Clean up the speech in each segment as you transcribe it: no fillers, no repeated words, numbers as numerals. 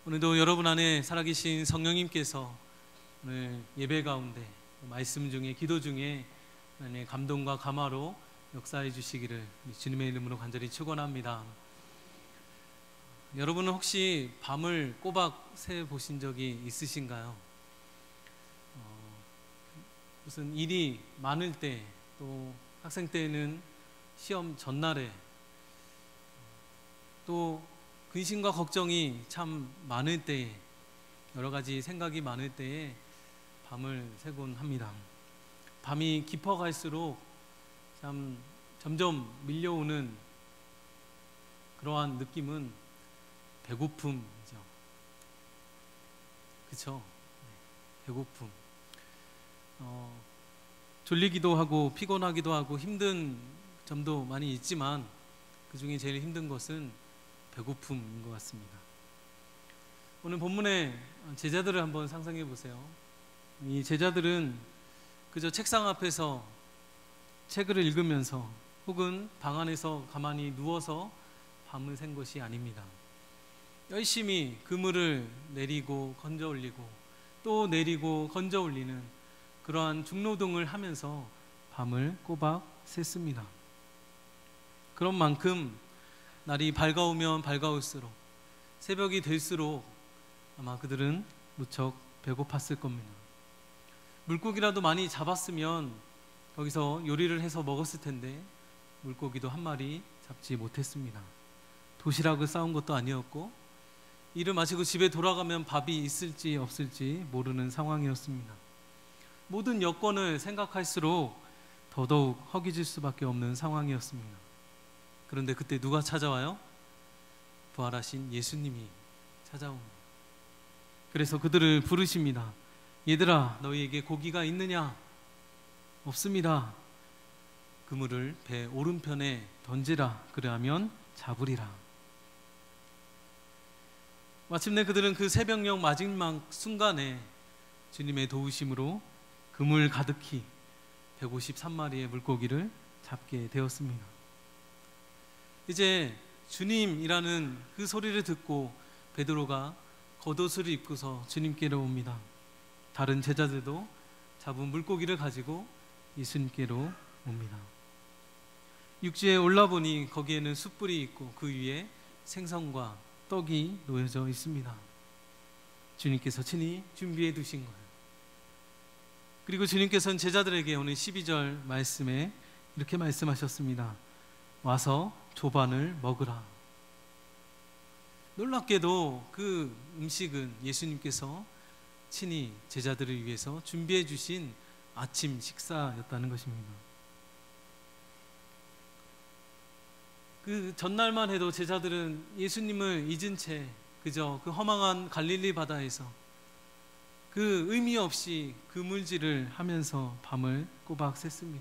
오늘도 여러분 안에 살아계신 성령님께서 오늘 예배 가운데 말씀 중에 기도 중에 하나님의 감동과 감화로 역사해 주시기를 주님의 이름으로 간절히 축원합니다. 여러분은 혹시 밤을 꼬박 새 보신 적이 있으신가요? 무슨 일이 많을 때, 또 학생 때는 시험 전날에, 또 근심과 걱정이 참 많을 때에, 여러 가지 생각이 많을 때에 밤을 새곤 합니다. 밤이 깊어갈수록 참 점점 밀려오는 그러한 느낌은 배고픔이죠. 그쵸? 배고픔. 졸리기도 하고 피곤하기도 하고 힘든 점도 많이 있지만 그 중에 제일 힘든 것은 배고픔인 것 같습니다. 오늘 본문의 제자들을 한번 상상해 보세요. 이 제자들은 그저 책상 앞에서 책을 읽으면서 혹은 방 안에서 가만히 누워서 밤을 샌 것이 아닙니다. 열심히 그물을 내리고 건져 올리고 또 내리고 건져 올리는 그러한 중노동을 하면서 밤을 꼬박 샜습니다. 그런 만큼 날이 밝아오면 밝아올수록, 새벽이 될수록 아마 그들은 무척 배고팠을 겁니다. 물고기라도 많이 잡았으면 거기서 요리를 해서 먹었을 텐데 물고기도 한 마리 잡지 못했습니다. 도시락을 싸운 것도 아니었고 일을 마치고 집에 돌아가면 밥이 있을지 없을지 모르는 상황이었습니다. 모든 여건을 생각할수록 더더욱 허기질 수밖에 없는 상황이었습니다. 그런데 그때 누가 찾아와요? 부활하신 예수님이 찾아옵니다. 그래서 그들을 부르십니다. 얘들아, 너희에게 고기가 있느냐? 없습니다. 그물을 배 오른편에 던지라. 그리하면 잡으리라. 마침내 그들은 그 새벽녘 마지막 순간에 주님의 도우심으로 그물 가득히 153마리의 물고기를 잡게 되었습니다. 이제 주님이라는 그 소리를 듣고 베드로가 겉옷을 입고서 주님께로 옵니다. 다른 제자들도 잡은 물고기를 가지고 예수님께로 옵니다. 육지에 올라보니 거기에는 숯불이 있고 그 위에 생선과 떡이 놓여져 있습니다. 주님께서 친히 준비해 두신 거예요. 그리고 주님께서는 제자들에게 오늘 12절 말씀에 이렇게 말씀하셨습니다. 와서 조반을 먹으라. 놀랍게도 그 음식은 예수님께서 친히 제자들을 위해서 준비해 주신 아침 식사였다는 것입니다. 그 전날만 해도 제자들은 예수님을 잊은 채 그저 그 허망한 갈릴리 바다에서 그 의미 없이 그물질을 하면서 밤을 꼬박 샜습니다.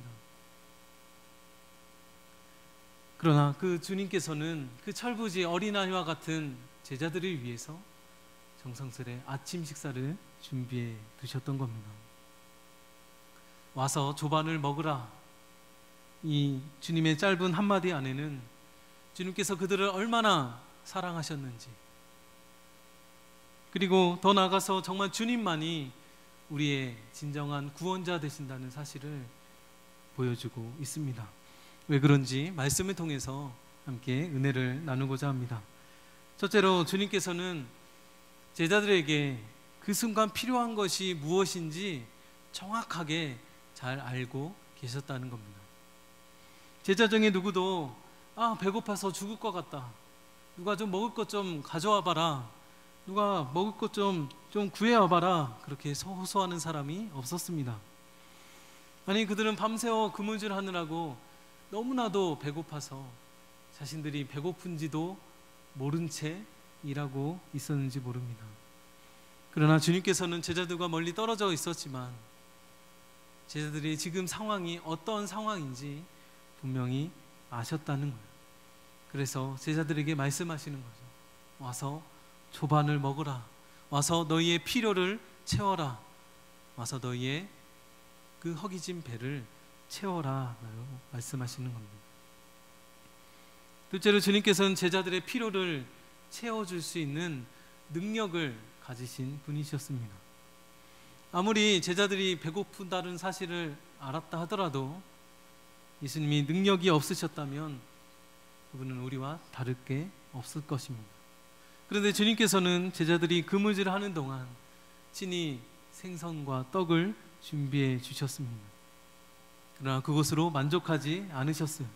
그러나 그 주님께서는 그 철부지 어린아이와 같은 제자들을 위해서 정성스레 아침 식사를 준비해 두셨던 겁니다. 와서 조반을 먹으라. 이 주님의 짧은 한마디 안에는 주님께서 그들을 얼마나 사랑하셨는지, 그리고 더 나아가서 정말 주님만이 우리의 진정한 구원자 되신다는 사실을 보여주고 있습니다. 왜 그런지 말씀을 통해서 함께 은혜를 나누고자 합니다. 첫째로 주님께서는 제자들에게 그 순간 필요한 것이 무엇인지 정확하게 잘 알고 계셨다는 겁니다. 제자 중에 누구도 배고파서 죽을 것 같다, 누가 좀 먹을 것 좀 가져와 봐라, 누가 먹을 것 좀 구해와 봐라, 그렇게 호소하는 사람이 없었습니다. 아니, 그들은 밤새워 그물질 하느라고 너무나도 배고파서 자신들이 배고픈지도 모른 채 일하고 있었는지 모릅니다. 그러나 주님께서는 제자들과 멀리 떨어져 있었지만 제자들이 지금 상황이 어떤 상황인지 분명히 아셨다는 거예요. 그래서 제자들에게 말씀하시는 거죠. 와서 조반을 먹으라. 와서 너희의 필요를 채워라. 와서 너희의 그 허기진 배를 채워라 말씀하시는 겁니다. 둘째로 주님께서는 제자들의 필요를 채워줄 수 있는 능력을 가지신 분이셨습니다. 아무리 제자들이 배고프다는 사실을 알았다 하더라도 예수님이 능력이 없으셨다면 그분은 우리와 다를 게 없을 것입니다. 그런데 주님께서는 제자들이 그물질을 하는 동안 친히 생선과 떡을 준비해 주셨습니다. 그러나 그것으로 만족하지 않으셨어요.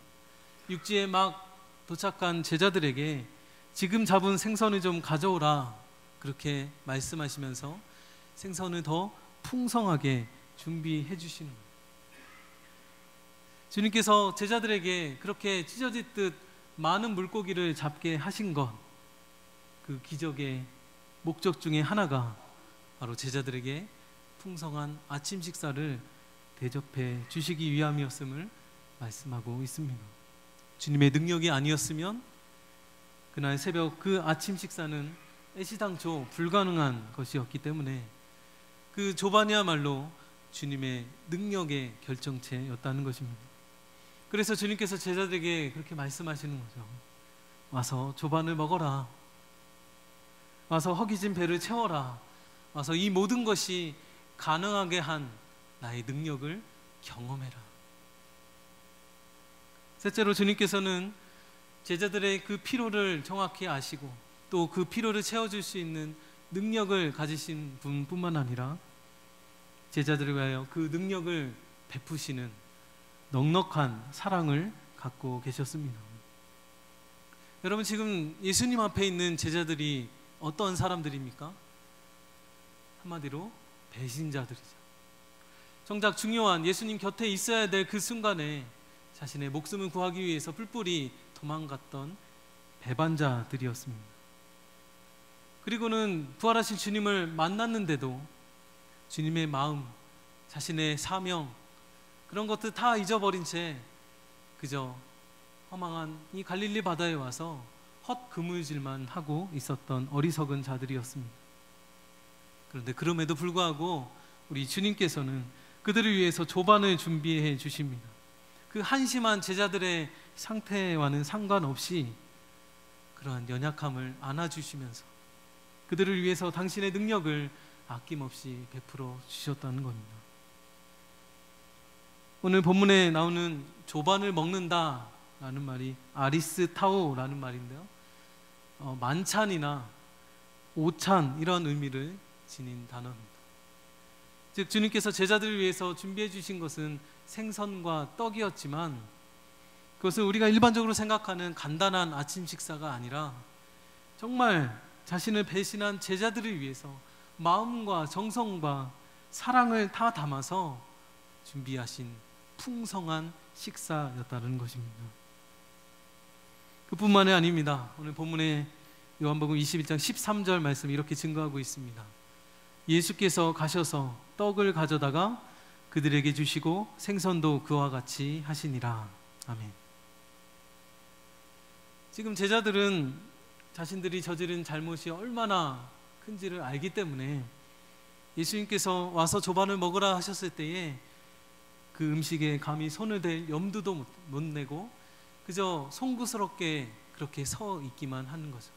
육지에 막 도착한 제자들에게 지금 잡은 생선을 좀 가져오라 그렇게 말씀하시면서 생선을 더 풍성하게 준비해 주시는 거예요. 주님께서 제자들에게 그렇게 찢어지듯 많은 물고기를 잡게 하신 것, 그 기적의 목적 중에 하나가 바로 제자들에게 풍성한 아침 식사를 대접해 주시기 위함이었음을 말씀하고 있습니다. 주님의 능력이 아니었으면 그날 새벽 그 아침 식사는 애시당초 불가능한 것이었기 때문에 그 조반이야말로 주님의 능력의 결정체였다는 것입니다. 그래서 주님께서 제자들에게 그렇게 말씀하시는 거죠. 와서 조반을 먹어라. 와서 허기진 배를 채워라. 와서 이 모든 것이 가능하게 한 나의 능력을 경험해라. 셋째로 주님께서는 제자들의 그 피로를 정확히 아시고 또 그 피로를 채워줄 수 있는 능력을 가지신 분뿐만 아니라 제자들을 위하여 그 능력을 베푸시는 넉넉한 사랑을 갖고 계셨습니다. 여러분, 지금 예수님 앞에 있는 제자들이 어떤 사람들입니까? 한마디로 배신자들이죠. 정작 중요한 예수님 곁에 있어야 될 그 순간에 자신의 목숨을 구하기 위해서 뿔뿔이 도망갔던 배반자들이었습니다. 그리고는 부활하신 주님을 만났는데도 주님의 마음, 자신의 사명, 그런 것들 다 잊어버린 채 그저 허망한 이 갈릴리 바다에 와서 헛 그물질만 하고 있었던 어리석은 자들이었습니다. 그런데 그럼에도 불구하고 우리 주님께서는 그들을 위해서 조반을 준비해 주십니다. 그 한심한 제자들의 상태와는 상관없이 그러한 연약함을 안아주시면서 그들을 위해서 당신의 능력을 아낌없이 베풀어 주셨다는 겁니다. 오늘 본문에 나오는 조반을 먹는다 라는 말이 아리스타오라는 말인데요, 만찬이나 오찬 이런 의미를 지닌 단어입니다. 즉 주님께서 제자들을 위해서 준비해 주신 것은 생선과 떡이었지만 그것은 우리가 일반적으로 생각하는 간단한 아침 식사가 아니라 정말 자신을 배신한 제자들을 위해서 마음과 정성과 사랑을 다 담아서 준비하신 풍성한 식사였다는 것입니다. 그뿐만이 아닙니다. 오늘 본문에 요한복음 21장 13절 말씀이 이렇게 증거하고 있습니다. 예수께서 가셔서 떡을 가져다가 그들에게 주시고 생선도 그와 같이 하시니라. 아멘. 지금 제자들은 자신들이 저지른 잘못이 얼마나 큰지를 알기 때문에 예수님께서 와서 조반을 먹으라 하셨을 때에 그 음식에 감히 손을 댈 염두도 못 내고 그저 송구스럽게 그렇게 서 있기만 하는 거죠.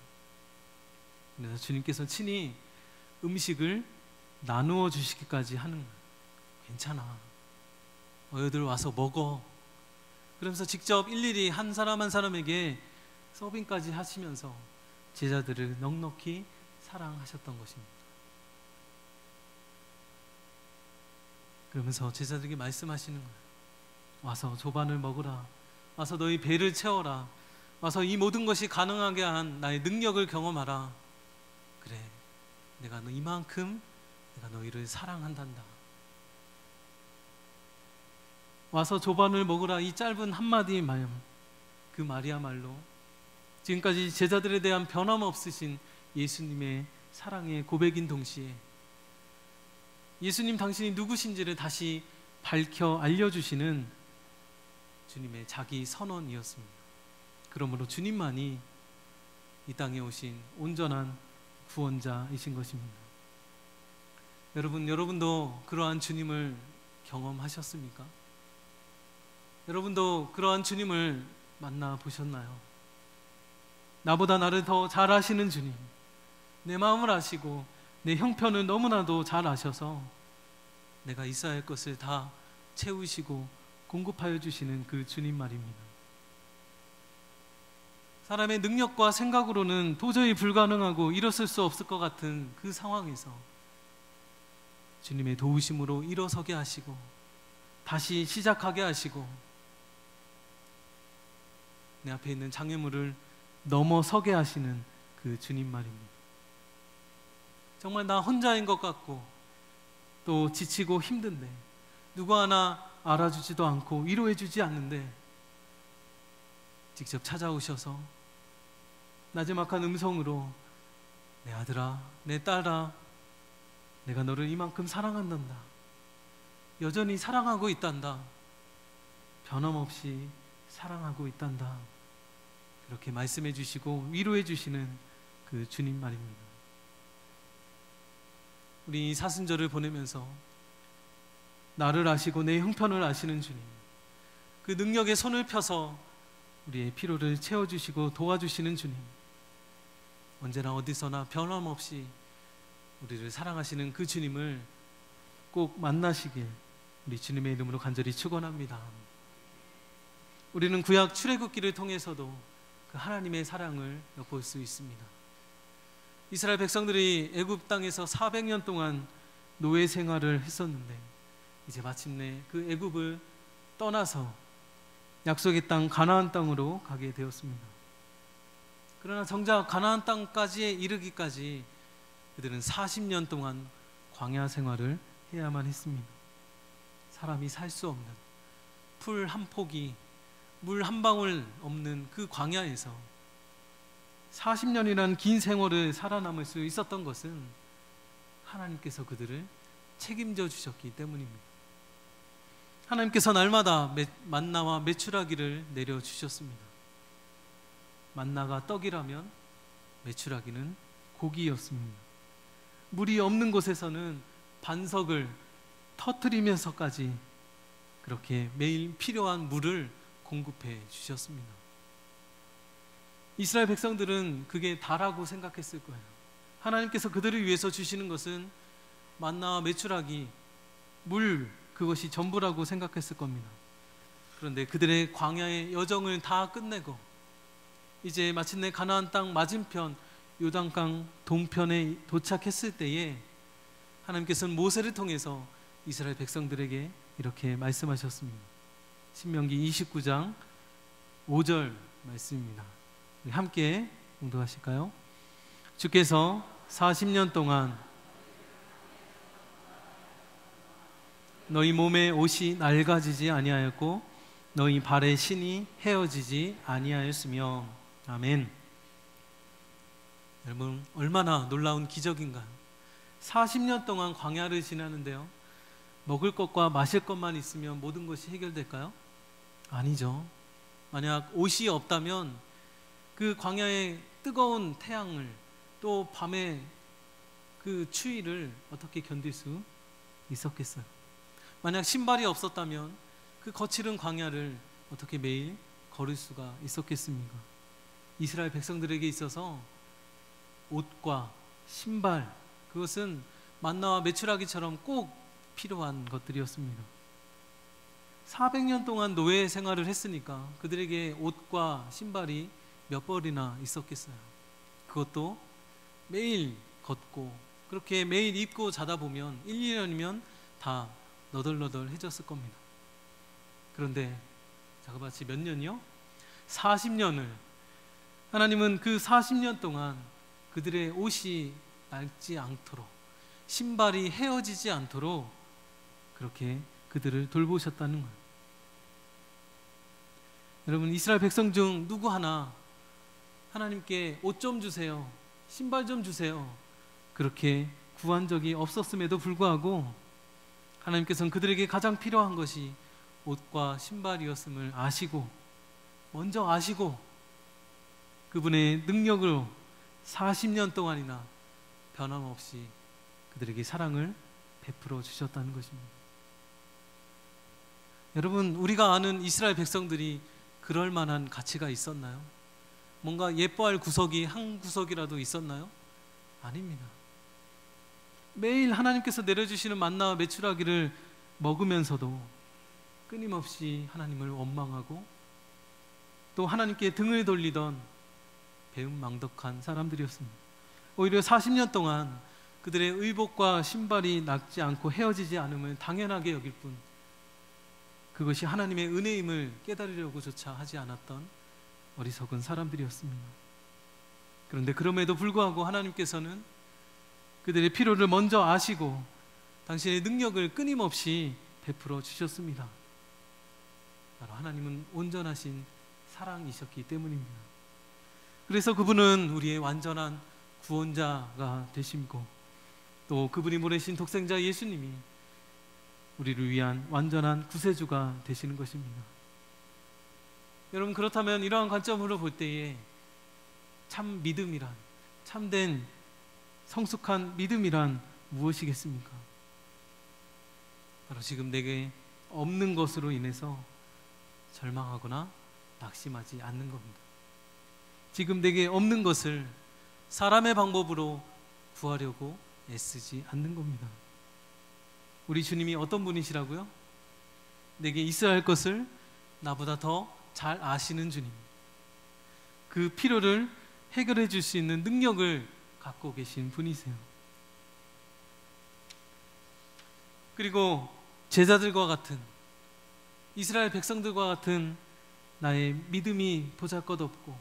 그래서 주님께서 친히 음식을 나누어 주시기까지 하는 거예요. 괜찮아, 너희들 와서 먹어. 그러면서 직접 일일이 한 사람 한 사람에게 서빙까지 하시면서 제자들을 넉넉히 사랑하셨던 것입니다. 그러면서 제자들에게 말씀하시는 거예요. 와서 조반을 먹으라. 와서 너희 배를 채워라. 와서 이 모든 것이 가능하게 한 나의 능력을 경험하라. 그래, 내가 이만큼 내가 너희를 사랑한단다. 와서 조반을 먹으라, 이 짧은 한마디 말, 그 말이야말로 지금까지 제자들에 대한 변함없으신 예수님의 사랑의 고백인 동시에 예수님 당신이 누구신지를 다시 밝혀 알려주시는 주님의 자기 선언이었습니다. 그러므로 주님만이 이 땅에 오신 온전한 구원자이신 것입니다. 여러분도 그러한 주님을 경험하셨습니까? 여러분도 그러한 주님을 만나보셨나요? 나보다 나를 더 잘 아시는 주님, 내 마음을 아시고 내 형편을 너무나도 잘 아셔서 내가 있어야 할 것을 다 채우시고 공급하여 주시는 그 주님 말입니다. 사람의 능력과 생각으로는 도저히 불가능하고 일어설 수 없을 것 같은 그 상황에서 주님의 도우심으로 일어서게 하시고 다시 시작하게 하시고 내 앞에 있는 장애물을 넘어서게 하시는 그 주님 말입니다. 정말 나 혼자인 것 같고 또 지치고 힘든데 누구 하나 알아주지도 않고 위로해주지 않는데 직접 찾아오셔서 나지막한 음성으로 내 아들아, 내 딸아, 내가 너를 이만큼 사랑한단다. 여전히 사랑하고 있단다. 변함없이 사랑하고 있단다. 그렇게 말씀해 주시고 위로해 주시는 그 주님 말입니다. 우리 사순절을 보내면서 나를 아시고 내 형편을 아시는 주님, 그 능력의 손을 펴서 우리의 필요를 채워주시고 도와주시는 주님, 언제나 어디서나 변함없이 우리를 사랑하시는 그 주님을 꼭 만나시길 우리 주님의 이름으로 간절히 축원합니다. 우리는 구약 출애굽기를 통해서도 그 하나님의 사랑을 엿볼 수 있습니다. 이스라엘 백성들이 애굽 땅에서 400년 동안 노예 생활을 했었는데 이제 마침내 그 애굽을 떠나서 약속의 땅 가나안 땅으로 가게 되었습니다. 그러나 정작 가나안 땅까지 이르기까지 그들은 40년 동안 광야 생활을 해야만 했습니다. 사람이 살 수 없는 풀 한 폭이 물 한 방울 없는 그 광야에서 40년이라는 긴 생활을 살아남을 수 있었던 것은 하나님께서 그들을 책임져 주셨기 때문입니다. 하나님께서 날마다 만나와 메추라기를 내려주셨습니다. 만나가 떡이라면 메추라기는 고기였습니다. 물이 없는 곳에서는 반석을 터뜨리면서까지 그렇게 매일 필요한 물을 공급해 주셨습니다. 이스라엘 백성들은 그게 다라고 생각했을 거예요. 하나님께서 그들을 위해서 주시는 것은 만나와 메추라기, 물, 그것이 전부라고 생각했을 겁니다. 그런데 그들의 광야의 여정을 다 끝내고 이제 마침내 가나안 땅 맞은편 요단강 동편에 도착했을 때에 하나님께서는 모세를 통해서 이스라엘 백성들에게 이렇게 말씀하셨습니다. 신명기 29장 5절 말씀입니다. 우리 함께 봉독하실까요? 주께서 40년 동안 너희 몸의 옷이 낡아지지 아니하였고 너희 발의 신이 헤어지지 아니하였으며. 아멘. 여러분, 얼마나 놀라운 기적인가요? 40년 동안 광야를 지나는데요, 먹을 것과 마실 것만 있으면 모든 것이 해결될까요? 아니죠. 만약 옷이 없다면 그 광야의 뜨거운 태양을 또 밤의 그 추위를 어떻게 견딜 수 있었겠어요? 만약 신발이 없었다면 그 거칠은 광야를 어떻게 매일 걸을 수가 있었겠습니까? 이스라엘 백성들에게 있어서 옷과 신발, 그것은 만나와 메추라기처럼 꼭 필요한 것들이었습니다. 400년 동안 노예 생활을 했으니까 그들에게 옷과 신발이 몇 벌이나 있었겠어요. 그것도 매일 걷고 그렇게 매일 입고 자다 보면 1, 2년이면 다 너덜너덜해졌을 겁니다. 그런데 자그마치 몇 년이요? 40년을 하나님은 그 40년 동안 그들의 옷이 낡지 않도록, 신발이 헤어지지 않도록 그렇게 그들을 돌보셨다는 거예요. 여러분, 이스라엘 백성 중 누구 하나 하나님께 옷 좀 주세요, 신발 좀 주세요, 그렇게 구한 적이 없었음에도 불구하고 하나님께서는 그들에게 가장 필요한 것이 옷과 신발이었음을 아시고, 먼저 아시고 그분의 능력으로 40년 동안이나 변함없이 그들에게 사랑을 베풀어 주셨다는 것입니다. 여러분, 우리가 아는 이스라엘 백성들이 그럴 만한 가치가 있었나요? 뭔가 예뻐할 구석이 한 구석이라도 있었나요? 아닙니다. 매일 하나님께서 내려주시는 만나와 메추라기를 먹으면서도 끊임없이 하나님을 원망하고 또 하나님께 등을 돌리던 배은망덕한 사람들이었습니다. 오히려 40년 동안 그들의 의복과 신발이 낡지 않고 헤어지지 않음을 당연하게 여길 뿐 그것이 하나님의 은혜임을 깨달으려고조차 하지 않았던 어리석은 사람들이었습니다. 그런데 그럼에도 불구하고 하나님께서는 그들의 필요를 먼저 아시고 당신의 능력을 끊임없이 베풀어 주셨습니다. 바로 하나님은 온전하신 사랑이셨기 때문입니다. 그래서 그분은 우리의 완전한 구원자가 되시고 또 그분이 보내신 독생자 예수님이 우리를 위한 완전한 구세주가 되시는 것입니다. 여러분, 그렇다면 이러한 관점으로 볼 때에 참 믿음이란, 참된 성숙한 믿음이란 무엇이겠습니까? 바로 지금 내게 없는 것으로 인해서 절망하거나 낙심하지 않는 겁니다. 지금 내게 없는 것을 사람의 방법으로 구하려고 애쓰지 않는 겁니다. 우리 주님이 어떤 분이시라고요? 내게 있어야 할 것을 나보다 더 잘 아시는 주님, 그 필요를 해결해 줄 수 있는 능력을 갖고 계신 분이세요. 그리고 제자들과 같은, 이스라엘 백성들과 같은 나의 믿음이 보잘것없고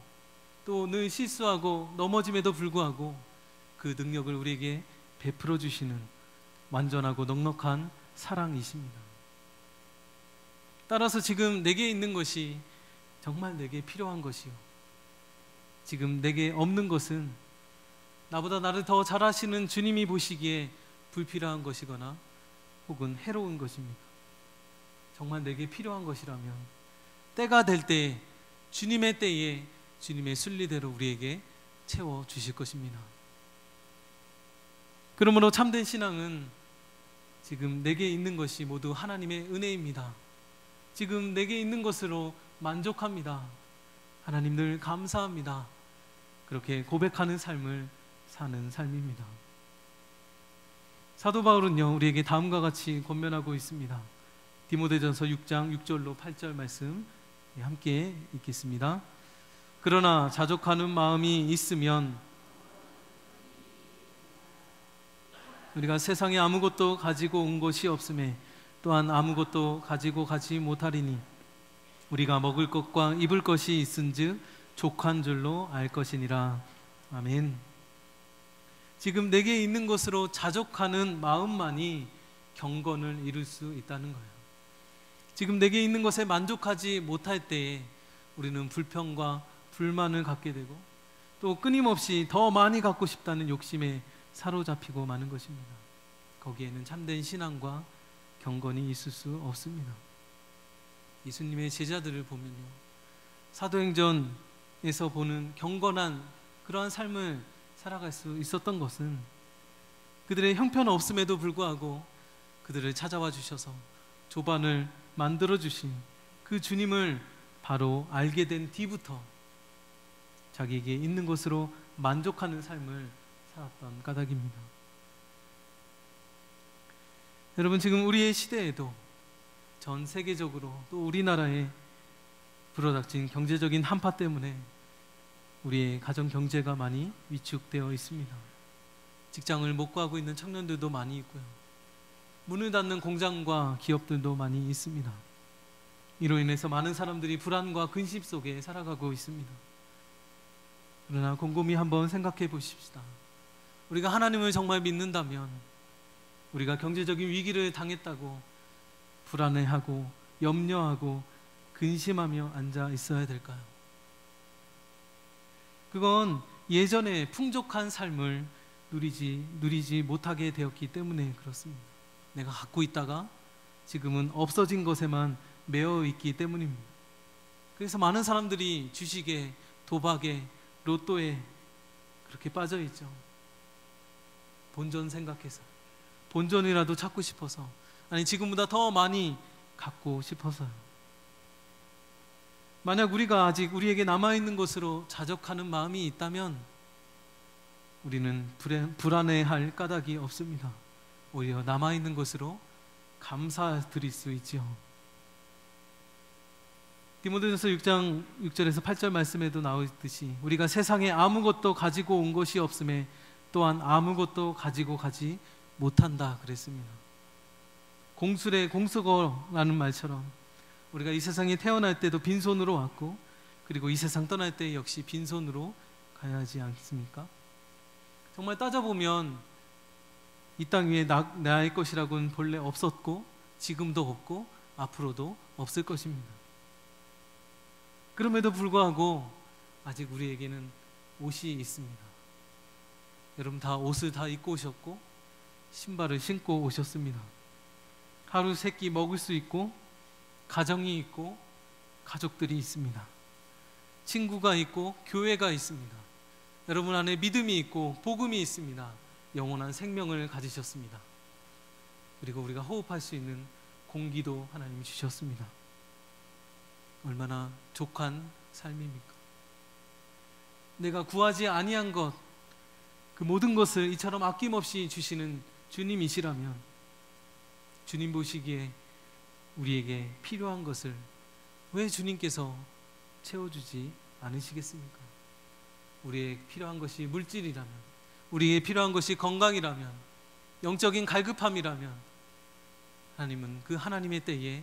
또 늘 실수하고 넘어짐에도 불구하고 그 능력을 우리에게 베풀어 주시는 완전하고 넉넉한 사랑이십니다. 따라서 지금 내게 있는 것이 정말 내게 필요한 것이요, 지금 내게 없는 것은 나보다 나를 더 잘 아시는 주님이 보시기에 불필요한 것이거나 혹은 해로운 것입니다. 정말 내게 필요한 것이라면 때가 될 때에, 주님의 때에 주님의 순리대로 우리에게 채워주실 것입니다. 그러므로 참된 신앙은 지금 내게 있는 것이 모두 하나님의 은혜입니다. 지금 내게 있는 것으로 만족합니다. 하나님 늘 감사합니다. 그렇게 고백하는 삶을 사는 삶입니다. 사도 바울은요, 우리에게 다음과 같이 권면하고 있습니다. 디모데전서 6장 6절로 8절 말씀 함께 읽겠습니다. 그러나 자족하는 마음이 있으면 우리가 세상에 아무것도 가지고 온 것이 없음에 또한 아무것도 가지고 가지 못하리니 우리가 먹을 것과 입을 것이 있은즉 족한 줄로 알 것이니라. 아멘. 지금 내게 있는 것으로 자족하는 마음만이 경건을 이룰 수 있다는 거예요. 지금 내게 있는 것에 만족하지 못할 때에 우리는 불평과 불만을 갖게 되고 또 끊임없이 더 많이 갖고 싶다는 욕심에 사로잡히고 마는 것입니다. 거기에는 참된 신앙과 경건이 있을 수 없습니다. 예수님의 제자들을 보면요, 사도행전에서 보는 경건한 그러한 삶을 살아갈 수 있었던 것은 그들의 형편없음에도 불구하고 그들을 찾아와 주셔서 조반을 만들어 주신 그 주님을 바로 알게 된 뒤부터 자기에게 있는 것으로 만족하는 삶을 살았던 까닭입니다. 여러분, 지금 우리의 시대에도 전 세계적으로 또 우리나라에 불어닥친 경제적인 한파 때문에 우리의 가정 경제가 많이 위축되어 있습니다. 직장을 못 구하고 있는 청년들도 많이 있고요, 문을 닫는 공장과 기업들도 많이 있습니다. 이로 인해서 많은 사람들이 불안과 근심 속에 살아가고 있습니다. 그러나 곰곰이 한번 생각해 보십시다. 우리가 하나님을 정말 믿는다면 우리가 경제적인 위기를 당했다고 불안해하고 염려하고 근심하며 앉아 있어야 될까요? 그건 예전에 풍족한 삶을 누리지 못하게 되었기 때문에 그렇습니다. 내가 갖고 있다가 지금은 없어진 것에만 매여 있기 때문입니다. 그래서 많은 사람들이 주식에, 도박에, 로또에 그렇게 빠져 있죠. 본전 생각해서, 본전이라도 찾고 싶어서, 아니 지금보다 더 많이 갖고 싶어서요. 만약 우리가 아직 우리에게 남아있는 것으로 자족하는 마음이 있다면 우리는 불안해할 까닭이 없습니다. 오히려 남아있는 것으로 감사드릴 수 있지요. 디모데전서 6장 6절에서 8절 말씀에도 나오듯이 우리가 세상에 아무것도 가지고 온 것이 없음에 또한 아무것도 가지고 가지 못한다 그랬습니다. 공술의 공수거라는 말처럼 우리가 이 세상에 태어날 때도 빈손으로 왔고 그리고 이 세상 떠날 때 역시 빈손으로 가야 하지 않습니까? 정말 따져보면 이 땅 위에 나의 것이라고는 본래 없었고 지금도 없고 앞으로도 없을 것입니다. 그럼에도 불구하고 아직 우리에게는 옷이 있습니다. 여러분 다 옷을 다 입고 오셨고 신발을 신고 오셨습니다. 하루 세 끼 먹을 수 있고 가정이 있고 가족들이 있습니다. 친구가 있고 교회가 있습니다. 여러분 안에 믿음이 있고 복음이 있습니다. 영원한 생명을 가지셨습니다. 그리고 우리가 호흡할 수 있는 공기도 하나님이 주셨습니다. 얼마나 족한 삶입니까? 내가 구하지 아니한 것, 그 모든 것을 이처럼 아낌없이 주시는 주님이시라면 주님 보시기에 우리에게 필요한 것을 왜 주님께서 채워주지 않으시겠습니까? 우리에게 필요한 것이 물질이라면, 우리에게 필요한 것이 건강이라면, 영적인 갈급함이라면 하나님은 그 하나님의 때에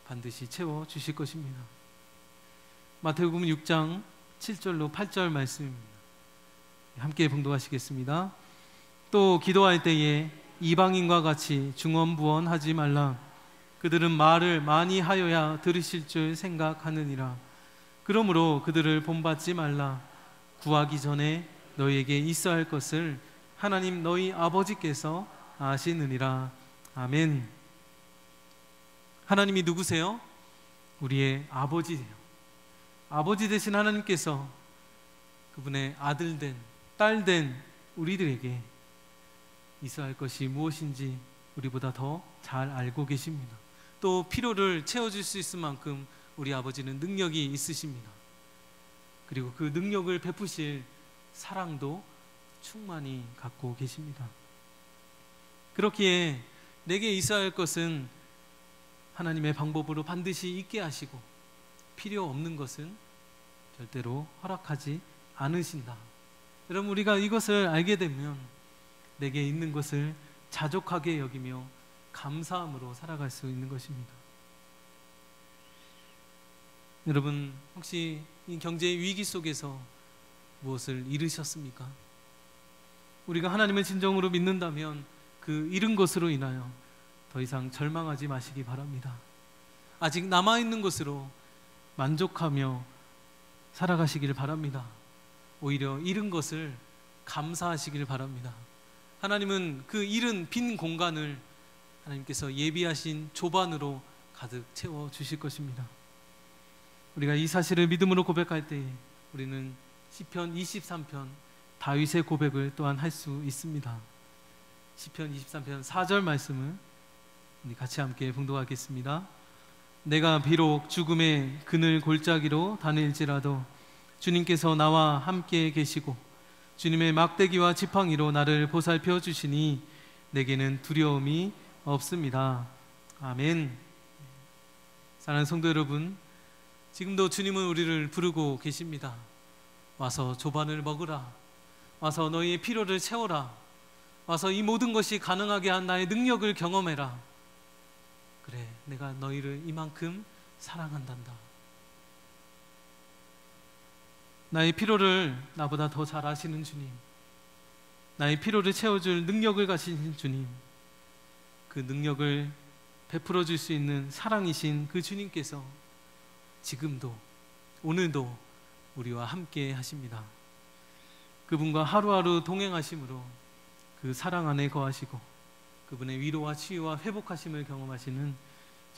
반드시 채워주실 것입니다. 마태복음 6장 7절로 8절 말씀입니다. 함께 봉독하시겠습니다. 또 기도할 때에 이방인과 같이 중언부언하지 말라. 그들은 말을 많이 하여야 들으실 줄 생각하느니라. 그러므로 그들을 본받지 말라. 구하기 전에 너희에게 있어야 할 것을 하나님 너희 아버지께서 아시느니라. 아멘. 하나님이 누구세요? 우리의 아버지세요. 아버지 되신 하나님께서 그분의 아들된 딸된 우리들에게 있어야 할 것이 무엇인지 우리보다 더 잘 알고 계십니다. 또 필요를 채워줄 수 있을 만큼 우리 아버지는 능력이 있으십니다. 그리고 그 능력을 베푸실 사랑도 충만히 갖고 계십니다. 그렇기에 내게 있어야 할 것은 하나님의 방법으로 반드시 있게 하시고 필요 없는 것은 절대로 허락하지 않으신다. 여러분 우리가 이것을 알게 되면 내게 있는 것을 자족하게 여기며 감사함으로 살아갈 수 있는 것입니다. 여러분 혹시 이 경제 위기 속에서 무엇을 잃으셨습니까? 우리가 하나님을 진정으로 믿는다면 그 잃은 것으로 인하여 더 이상 절망하지 마시기 바랍니다. 아직 남아있는 것으로 만족하며 살아가시기를 바랍니다. 오히려 잃은 것을 감사하시기를 바랍니다. 하나님은 그 잃은 빈 공간을 하나님께서 예비하신 조반으로 가득 채워주실 것입니다. 우리가 이 사실을 믿음으로 고백할 때에 우리는 시편 23편 다윗의 고백을 또한 할 수 있습니다. 시편 23편 4절 말씀을 우리 같이 함께 봉독하겠습니다. 내가 비록 죽음의 그늘 골짜기로 다닐지라도 주님께서 나와 함께 계시고 주님의 막대기와 지팡이로 나를 보살펴 주시니 내게는 두려움이 없습니다. 아멘. 사랑하는 성도 여러분, 지금도 주님은 우리를 부르고 계십니다. 와서 조반을 먹으라. 와서 너희의 필요를 채워라. 와서 이 모든 것이 가능하게 한 나의 능력을 경험해라. 그래, 내가 너희를 이만큼 사랑한단다. 나의 필요를 나보다 더 잘 아시는 주님, 나의 필요를 채워줄 능력을 가지신 주님, 그 능력을 베풀어 줄 수 있는 사랑이신 그 주님께서 지금도 오늘도 우리와 함께 하십니다. 그분과 하루하루 동행하심으로 그 사랑 안에 거하시고 그분의 위로와 치유와 회복하심을 경험하시는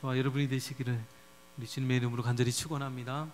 저와 여러분이 되시기를 우리 주님의 이름으로 간절히 축원합니다.